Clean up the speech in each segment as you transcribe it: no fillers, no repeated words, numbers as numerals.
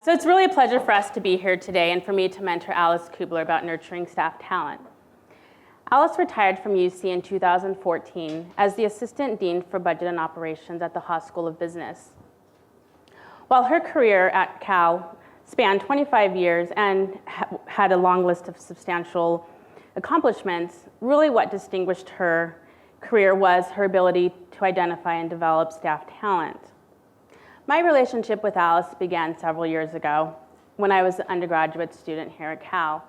So it's really a pleasure for us to be here today and for me to mentor Alice Kubler about nurturing staff talent. Alice retired from UC in 2014 as the Assistant Dean for Budget and Operations at the Haas School of Business. While her career at Cal spanned 25 years and had a long list of substantial accomplishments, really what distinguished her career was her ability to identify and develop staff talent. My relationship with Alice began several years ago when I was an undergraduate student here at Cal.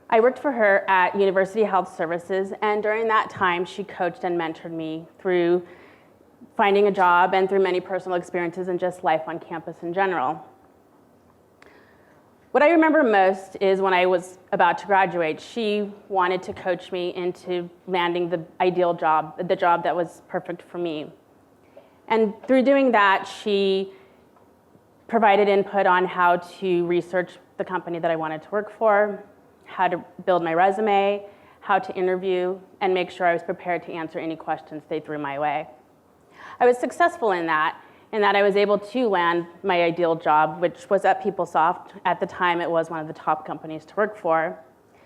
I worked for her at University Health Services, and during that time, she coached and mentored me through finding a job and through many personal experiences and just life on campus in general. What I remember most is when I was about to graduate, she wanted to coach me into landing the ideal job, the job that was perfect for me. And through doing that, she provided input on how to research the company that I wanted to work for, how to build my resume, how to interview, and make sure I was prepared to answer any questions they threw my way. I was successful in that I was able to land my ideal job, which was at PeopleSoft. At the time, it was one of the top companies to work for.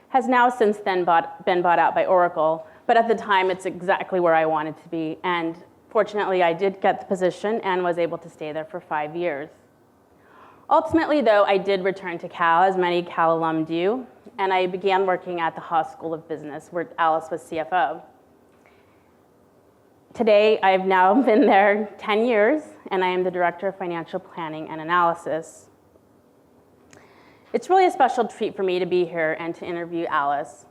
Has now since then been bought out by Oracle, but at the time, it's exactly where I wanted to be. And fortunately, I did get the position and was able to stay there for 5 years. Ultimately, though, I did return to Cal, as many Cal alum do, and I began working at the Haas School of Business, where Alice was CFO. Today, I've now been there 10 years, and I am the Director of Financial Planning and Analysis. It's really a special treat for me to be here and to interview Alice.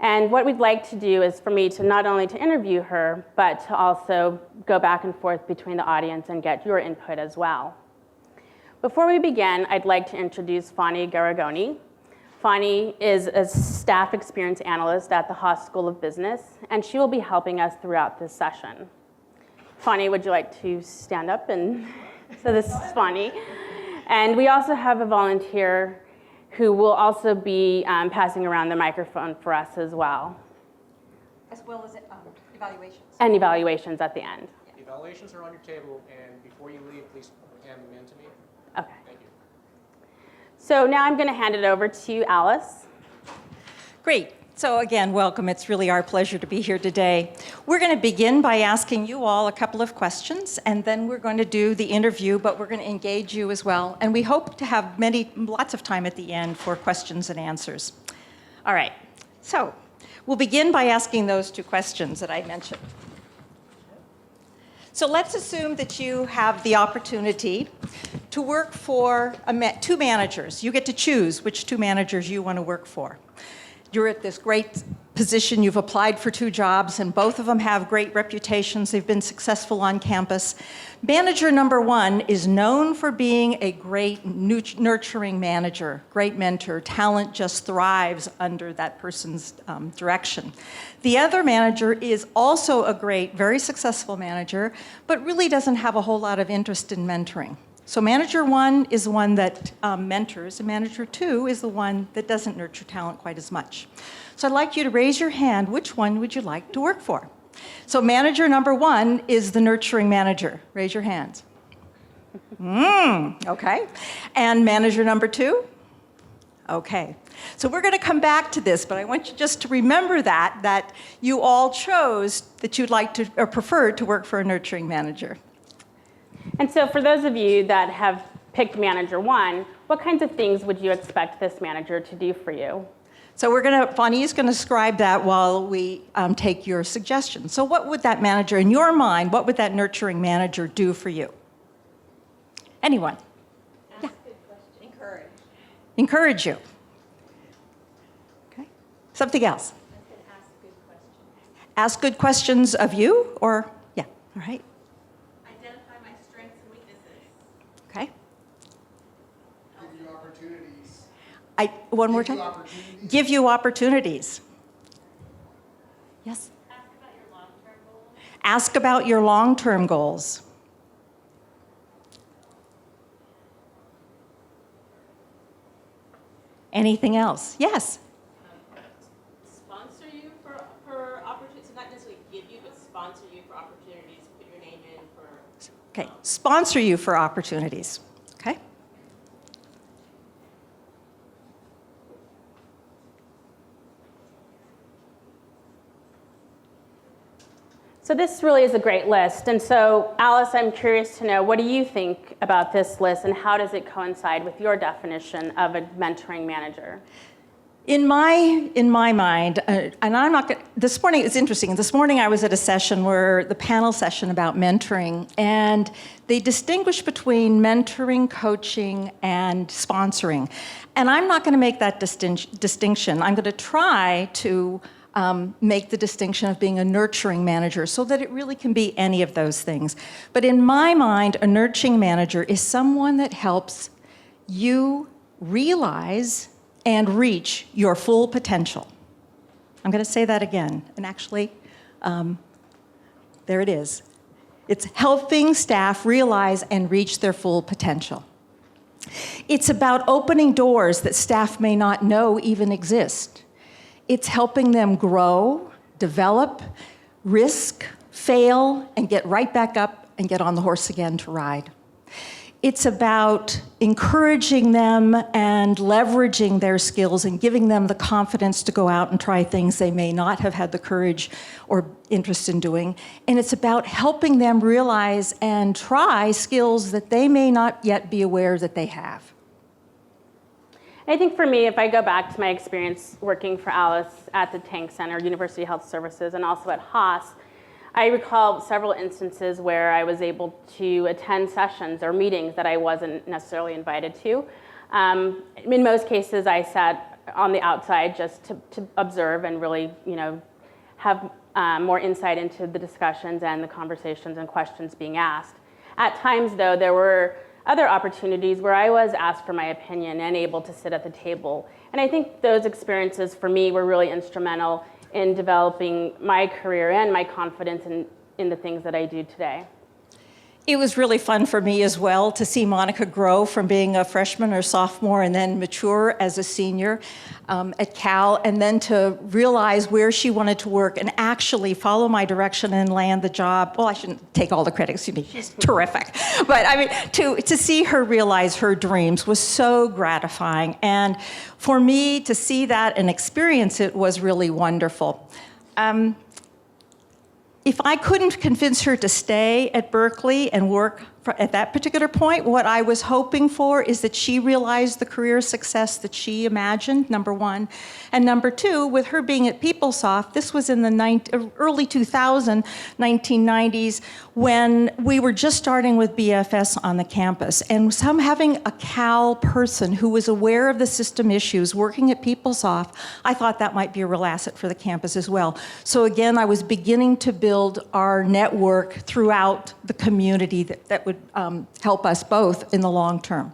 And what we'd like to do is for me to not only to interview her, but to also go back and forth between the audience and get your input as well. Before we begin, I'd like to introduce Fani Garagoni. Fani is a staff experience analyst at the Haas School of Business, and she will be helping us throughout this session. Fani, would you like to stand up? So this is Fani. And we also have a volunteer who will also be passing around the microphone for us as well. As well as evaluations. And evaluations at the end. Yeah. Evaluations are on your table, and before you leave, please hand them in to me. Okay. Thank you. So now I'm going to hand it over to Alice. Great. So again, welcome. It's really our pleasure to be here today. We're going to begin by asking you all a couple of questions, and then we're going to do the interview, but we're going to engage you as well. And we hope to have lots of time at the end for questions and answers. All right. So we'll begin by asking those two questions that I mentioned. So let's assume that you have the opportunity to work for two managers. You get to choose which two managers you want to work for. You're at this great position. You've applied for two jobs, and both of them have great reputations. They've been successful on campus. Manager number one is known for being a great nurturing manager, great mentor. Talent just thrives under that person's direction. The other manager is also a great, very successful manager, but really doesn't have a whole lot of interest in mentoring. So manager one is the one that mentors, and manager two is the one that doesn't nurture talent quite as much. So I'd like you to raise your hand. Which one would you like to work for? So manager number one is the nurturing manager. Raise your hands. Okay. And manager number two? Okay. So we're going to come back to this, but I want you just to remember that you all chose that you'd like to, or preferred to work for a nurturing manager. And so for those of you that have picked manager one, what kinds of things would you expect this manager to do for you? So Bonnie is going to describe that while we take your suggestions. So what would that manager, in your mind, what would that nurturing manager do for you? Anyone? Ask good questions. Encourage. Encourage you. Okay. Something else? I said ask good questions. Ask good questions of you, or, yeah, all right. Identify my strengths and weaknesses. Okay. Give you opportunities. One more time. Give you opportunities. Yes? Ask about your long-term goals. Ask about your long-term goals. Anything else? Yes? Sponsor you for opportunities, not necessarily give you, but sponsor you for opportunities, put your name in for... Okay, sponsor you for opportunities. Okay? So this really is a great list. And so, Alice, I'm curious to know, what do you think about this list and how does it coincide with your definition of a mentoring manager? In my mind, and I'm not going. This morning it's interesting. This morning I was at a session where the panel session about mentoring, and they distinguish between mentoring, coaching, and sponsoring. And I'm not going to make that distinction. I'm going to try to make the distinction of being a nurturing manager so that it really can be any of those things. But in my mind, a nurturing manager is someone that helps you realize and reach your full potential. I'm going to say that again. And actually, there it is. It's helping staff realize and reach their full potential. It's about opening doors that staff may not know even exist. It's helping them grow, develop, risk, fail, and get right back up and get on the horse again to ride. It's about encouraging them and leveraging their skills and giving them the confidence to go out and try things they may not have had the courage or interest in doing. And it's about helping them realize and try skills that they may not yet be aware that they have. I think for me, if I go back to my experience working for Alice at the Tank Center, University Health Services, and also at Haas, I recall several instances where I was able to attend sessions or meetings that I wasn't necessarily invited to. In most cases, I sat on the outside just to observe and really, have more insight into the discussions and the conversations and questions being asked. At times, though, there were other opportunities where I was asked for my opinion and able to sit at the table. And I think those experiences for me were really instrumental in developing my career and my confidence in the things that I do today. It was really fun for me as well to see Monica grow from being a freshman or sophomore and then mature as a senior at Cal, and then to realize where she wanted to work and actually follow my direction and land the job. Well, I shouldn't take all the credit, she's terrific. But I mean, to see her realize her dreams was so gratifying. And for me to see that and experience it was really wonderful. If I couldn't convince her to stay at Berkeley and work at that particular point, what I was hoping for is that she realized the career success that she imagined, number one. And number two, with her being at PeopleSoft, this was in the early 1990s, when we were just starting with BFS on the campus. And having a Cal person who was aware of the system issues working at PeopleSoft, I thought that might be a real asset for the campus as well. So again, I was beginning to build our network throughout the community that would help us both in the long term.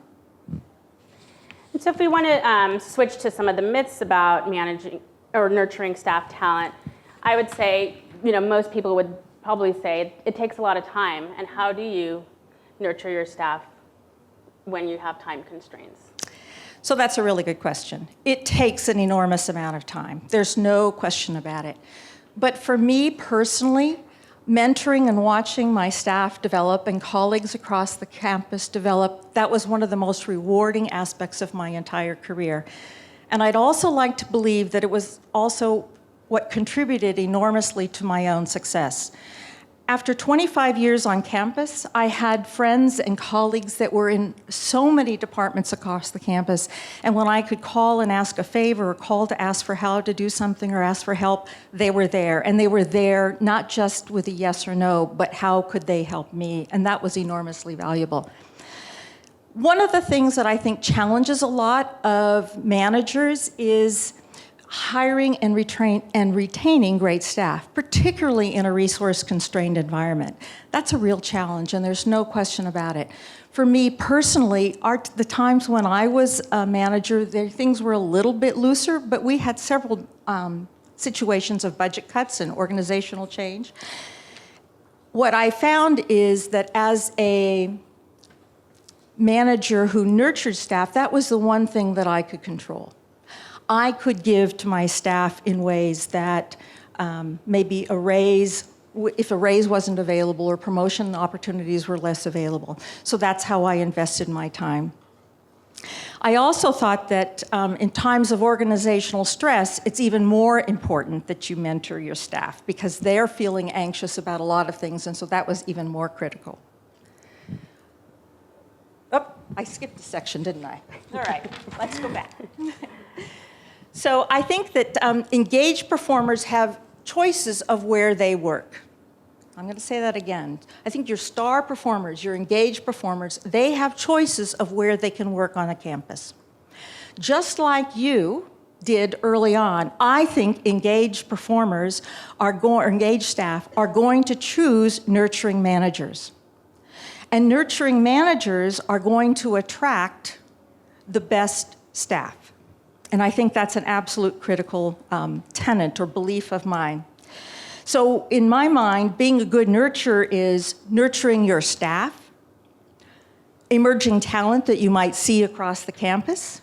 And so if we want to switch to some of the myths about managing or nurturing staff talent, I would say, most people would probably say it takes a lot of time. And how do you nurture your staff when you have time constraints? So that's a really good question. It takes an enormous amount of time. There's no question about it. But for me personally, mentoring and watching my staff develop and colleagues across the campus develop, that was one of the most rewarding aspects of my entire career. And I'd also like to believe that it was also what contributed enormously to my own success. After 25 years on campus, I had friends and colleagues that were in so many departments across the campus, and when I could call and ask a favor or call to ask for how to do something or ask for help, they were there. And they were there not just with a yes or no, but how could they help me? And that was enormously valuable. One of the things that I think challenges a lot of managers is hiring and retaining great staff, particularly in a resource-constrained environment. That's a real challenge, and there's no question about it. For me personally, the times when I was a manager, things were a little bit looser, but we had several situations of budget cuts and organizational change. What I found is that as a manager who nurtured staff, that was the one thing that I could control. I could give to my staff in ways that maybe a raise, if a raise wasn't available or promotion opportunities were less available. So that's how I invested my time. I also thought that in times of organizational stress, it's even more important that you mentor your staff because they're feeling anxious about a lot of things, and so that was even more critical. Oh, I skipped a section, didn't I? All right, let's go back. So I think that engaged performers have choices of where they work. I'm going to say that again. I think your star performers, your engaged performers, they have choices of where they can work on a campus. Just like you did early on, I think engaged performers or engaged staff are going to choose nurturing managers. And nurturing managers are going to attract the best staff. And I think that's an absolute critical tenet or belief of mine. So in my mind, being a good nurturer is nurturing your staff, emerging talent that you might see across the campus,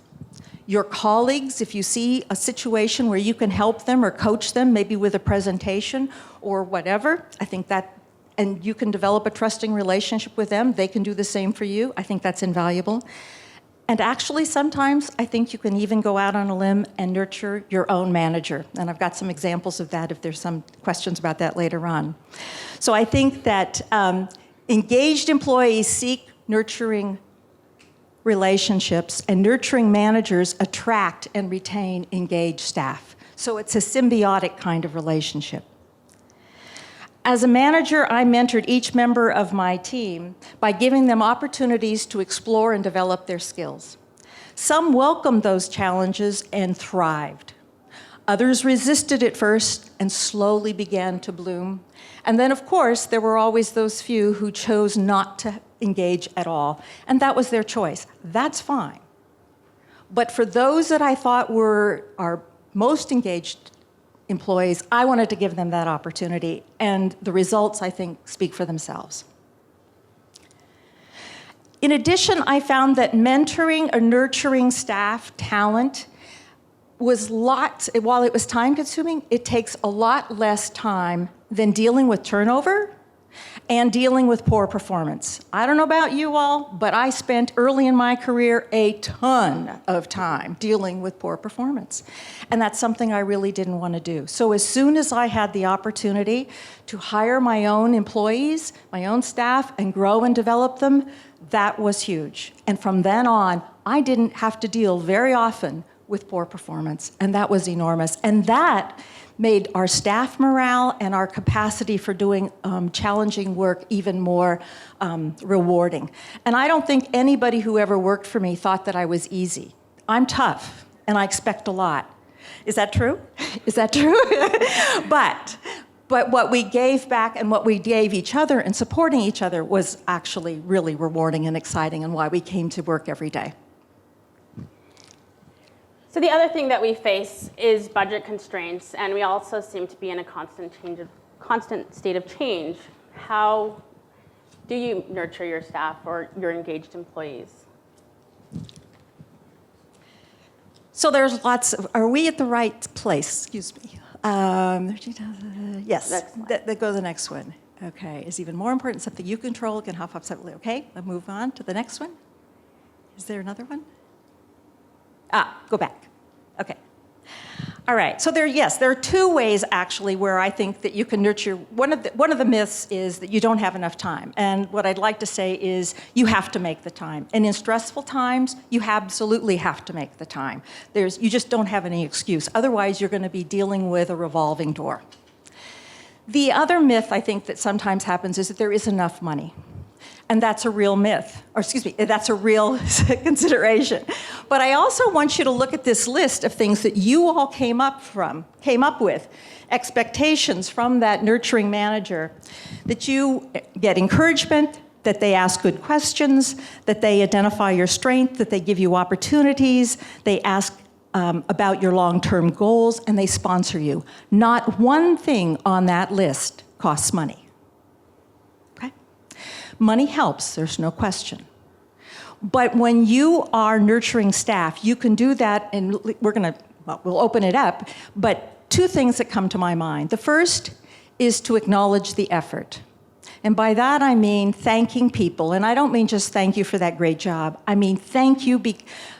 your colleagues, if you see a situation where you can help them or coach them, maybe with a presentation or whatever, I think that, and you can develop a trusting relationship with them, they can do the same for you. I think that's invaluable. And actually, sometimes I think you can even go out on a limb and nurture your own manager. And I've got some examples of that if there's some questions about that later on. So I think that engaged employees seek nurturing relationships, and nurturing managers attract and retain engaged staff. So it's a symbiotic kind of relationship. As a manager, I mentored each member of my team by giving them opportunities to explore and develop their skills. Some welcomed those challenges and thrived. Others resisted at first and slowly began to bloom. And then, of course, there were always those few who chose not to engage at all, and that was their choice. That's fine. But for those that I thought were our most engaged employees, I wanted to give them that opportunity, and the results, I think, speak for themselves. In addition, I found that mentoring or nurturing staff talent while it was time-consuming, it takes a lot less time than dealing with turnover and dealing with poor performance. I don't know about you all, but I spent early in my career a ton of time dealing with poor performance. And that's something I really didn't want to do. So as soon as I had the opportunity to hire my own employees, my own staff, and grow and develop them, that was huge. And from then on, I didn't have to deal very often with poor performance, and that was enormous. And that made our staff morale and our capacity for doing challenging work even more rewarding. And I don't think anybody who ever worked for me thought that I was easy. I'm tough, and I expect a lot. Is that true? Is that true? But what we gave back and what we gave each other and supporting each other was actually really rewarding and exciting, and why we came to work every day. So the other thing that we face is budget constraints, and we also seem to be in a constant state of change. How do you nurture your staff or your engaged employees? So there's lots of, are we at the right place? Excuse me. Yes, go to the next one. Okay, is even more important, something you control can hop up separately. Okay, let's move on to the next one. Is there another one? Go back. Okay. All right. So there are two ways actually where I think that you can nurture. One of the myths is that you don't have enough time, and what I'd like to say is you have to make the time. And in stressful times, you absolutely have to make the time. You just don't have any excuse. Otherwise, you're going to be dealing with a revolving door. The other myth I think that sometimes happens is that there is enough money. And that's a real myth, or excuse me, that's a real consideration. But I also want you to look at this list of things that you all came up with, expectations from that nurturing manager, that you get encouragement, that they ask good questions, that they identify your strength, that they give you opportunities, they ask about your long-term goals, and they sponsor you. Not one thing on that list costs money. Money helps, there's no question. But when you are nurturing staff, you can do that, and we'll open it up, but two things that come to my mind. The first is to acknowledge the effort. And by that I mean thanking people. And I don't mean just thank you for that great job. I mean thank you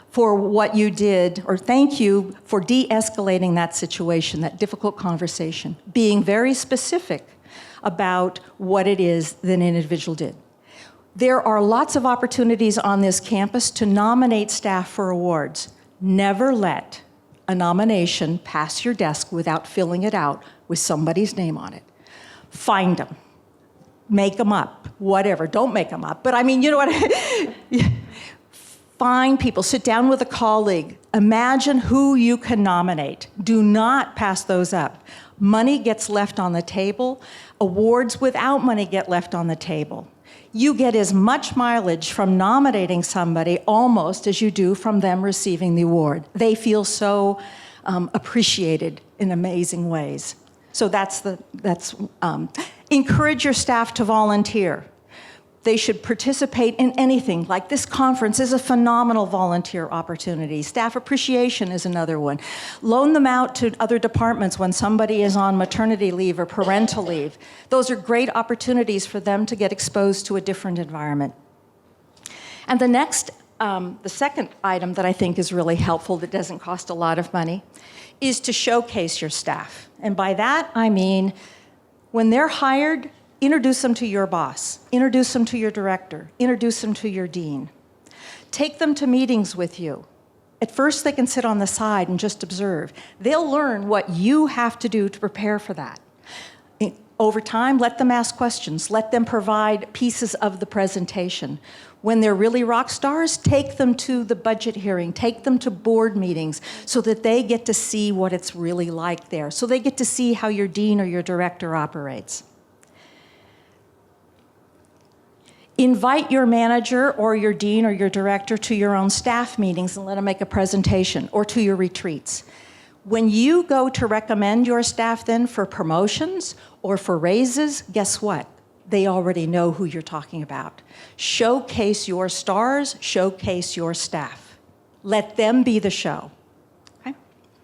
for what you did, or thank you for de-escalating that situation, that difficult conversation, being very specific about what it is that an individual did. There are lots of opportunities on this campus to nominate staff for awards. Never let a nomination pass your desk without filling it out with somebody's name on it. Find them. Make them up. Whatever. Don't make them up. But I mean, you know what? Find people. Sit down with a colleague. Imagine who you can nominate. Do not pass those up. Money gets left on the table. Awards without money get left on the table. You get as much mileage from nominating somebody almost as you do from them receiving the award. They feel so appreciated in amazing ways. So encourage your staff to volunteer. They should participate in anything. Like this conference is a phenomenal volunteer opportunity. Staff appreciation is another one. Loan them out to other departments when somebody is on maternity leave or parental leave. Those are great opportunities for them to get exposed to a different environment. And the second item that I think is really helpful that doesn't cost a lot of money is to showcase your staff. And by that, I mean when they're hired, introduce them to your boss, introduce them to your director, introduce them to your dean. Take them to meetings with you. At first, they can sit on the side and just observe. They'll learn what you have to do to prepare for that. Over time, let them ask questions. Let them provide pieces of the presentation. When they're really rock stars, take them to the budget hearing, take them to board meetings so that they get to see what it's really like there, so they get to see how your dean or your director operates. Invite your manager or your dean or your director to your own staff meetings and let them make a presentation, or to your retreats. When you go to recommend your staff then for promotions or for raises, guess what? They already know who you're talking about. Showcase your stars, showcase your staff. Let them be the show. Okay?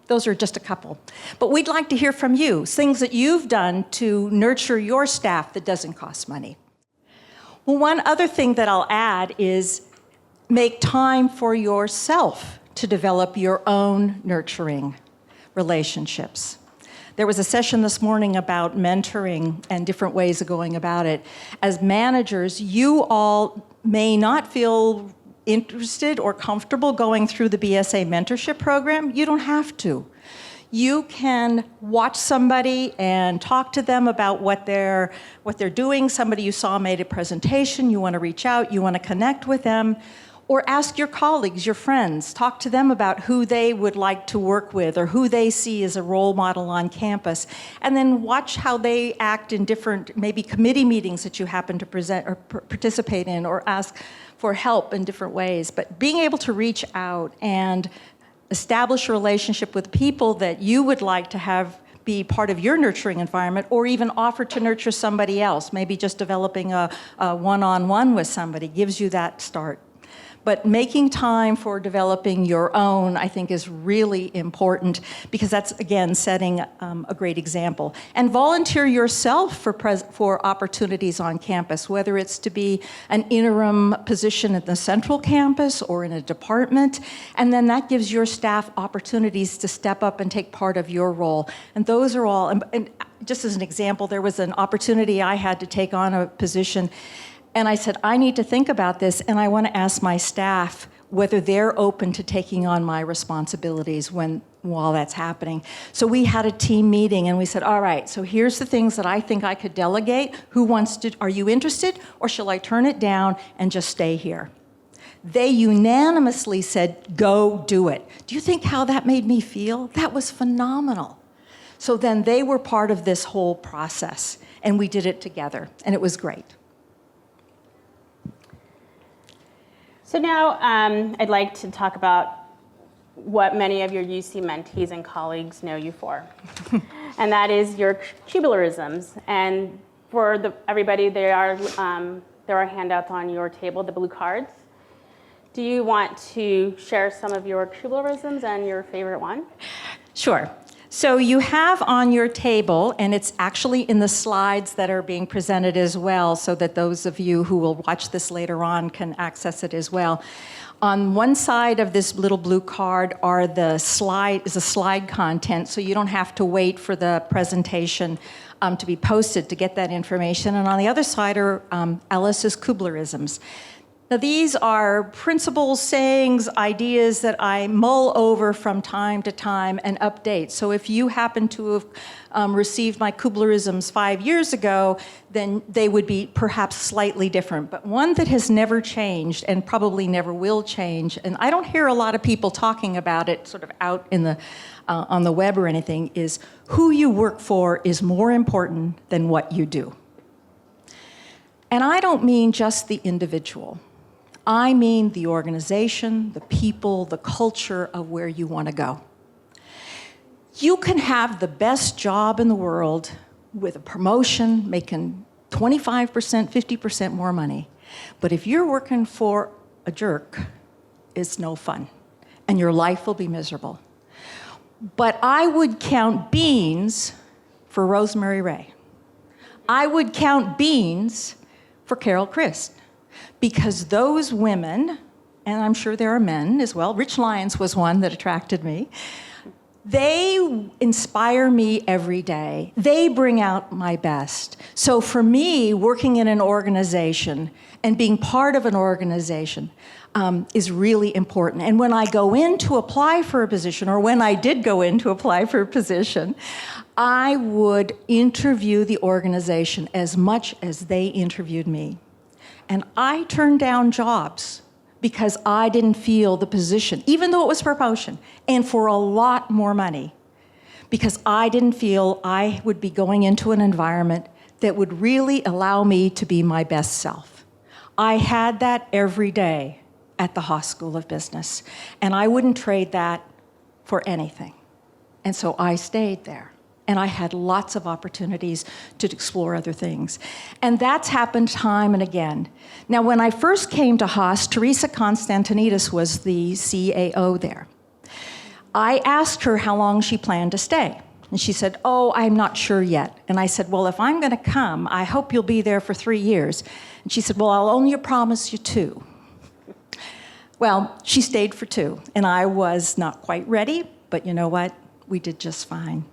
Those are just a couple. But we'd like to hear from you, things that you've done to nurture your staff that doesn't cost money. Well, one other thing that I'll add is make time for yourself to develop your own nurturing relationships. There was a session this morning about mentoring and different ways of going about it. As managers, you all may not feel interested or comfortable going through the BSA mentorship program. You don't have to. You can watch somebody and talk to them about what they're doing. Somebody you saw made a presentation, you want to reach out, you want to connect with them. Or ask your colleagues, your friends, talk to them about who they would like to work with or who they see as a role model on campus. And then watch how they act in different, maybe committee meetings that you happen to present or participate in, or ask for help in different ways. But being able to reach out and establish a relationship with people that you would like to have be part of your nurturing environment, or even offer to nurture somebody else, maybe just developing a one-on-one with somebody, gives you that start. But making time for developing your own, I think, is really important, because that's, again, setting a great example. And volunteer yourself for opportunities on campus, whether it's to be an interim position at the central campus or in a department. And then that gives your staff opportunities to step up and take part of your role. And those are all, and just as an example, there was an opportunity I had to take on a position. And I said, I need to think about this, and I want to ask my staff whether they're open to taking on my responsibilities while that's happening. So we had a team meeting, and we said, all right, so here's the things that I think I could delegate. Are you interested, or shall I turn it down and just stay here? They unanimously said, go do it. Do you think how that made me feel? That was phenomenal. So then they were part of this whole process, and we did it together, and it was great. So now I'd like to talk about what many of your UC mentees and colleagues know you for. And that is your Kublerisms. And for everybody, there are handouts on your table, the blue cards. Do you want to share some of your Kublerisms and your favorite one? Sure. So you have on your table, and it's actually in the slides that are being presented as well, so that those of you who will watch this later on can access it as well. On one side of this little blue card is the slide content, so you don't have to wait for the presentation to be posted to get that information. And on the other side are Alice's Kublerisms. Now, these are principles, sayings, ideas that I mull over from time to time and update. So if you happen to have received my Kublerisms 5 years ago, then they would be perhaps slightly different. But one that has never changed and probably never will change, and I don't hear a lot of people talking about it sort of out in the on the web or anything, is who you work for is more important than what you do. And I don't mean just the individual. I mean the organization, the people, the culture of where you want to go. You can have the best job in the world with a promotion, making 25%, 50% more money. But if you're working for a jerk, it's no fun, and your life will be miserable. But I would count beans for Rosemary Ray. I would count beans for Carol Christ. Because those women, and I'm sure there are men as well, Rich Lyons was one that attracted me, they inspire me every day. They bring out my best. So for me, working in an organization and being part of an organization is really important. And when I go in to apply for a position, or when I did go in to apply for a position, I would interview the organization as much as they interviewed me. And I turned down jobs because I didn't feel the position, even though it was promotion, and for a lot more money, because I didn't feel I would be going into an environment that would really allow me to be my best self. I had that every day at the Haas School of Business, and I wouldn't trade that for anything. And so I stayed there. And I had lots of opportunities to explore other things. And that's happened time and again. Now, when I first came to Haas, Teresa Konstantinidis was the CAO there. I asked her how long she planned to stay. And she said, "Oh, I'm not sure yet." And I said, "Well, if I'm going to come, I hope you'll be there for 3 years." And she said, "Well, I'll only promise you 2. Well, she stayed for 2. And I was not quite ready, but you know what? We did just fine.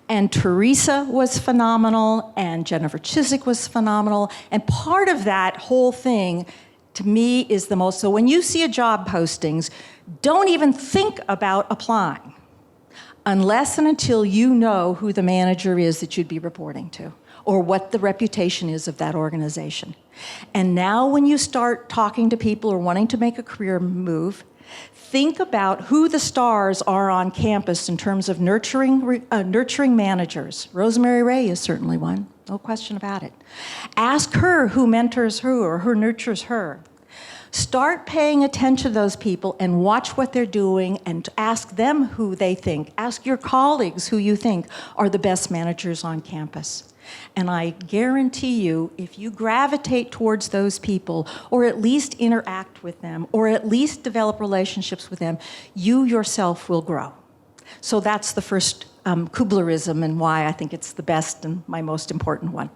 And Teresa was phenomenal, and Jennifer Chiswick was phenomenal. And part of that whole thing, to me, is the most, so when you see a job postings, don't even think about applying unless and until you know who the manager is that you'd be reporting to, or what the reputation is of that organization. And now when you start talking to people or wanting to make a career move, think about who the stars are on campus in terms of nurturing managers. Rosemary Ray is certainly one, no question about it. Ask her who mentors who or who nurtures her. Start paying attention to those people and watch what they're doing and ask them who they think. Ask your colleagues who you think are the best managers on campus. And I guarantee you, if you gravitate towards those people, or at least interact with them, or at least develop relationships with them, you yourself will grow. So that's the first Kublerism, and why I think it's the best and my most important one.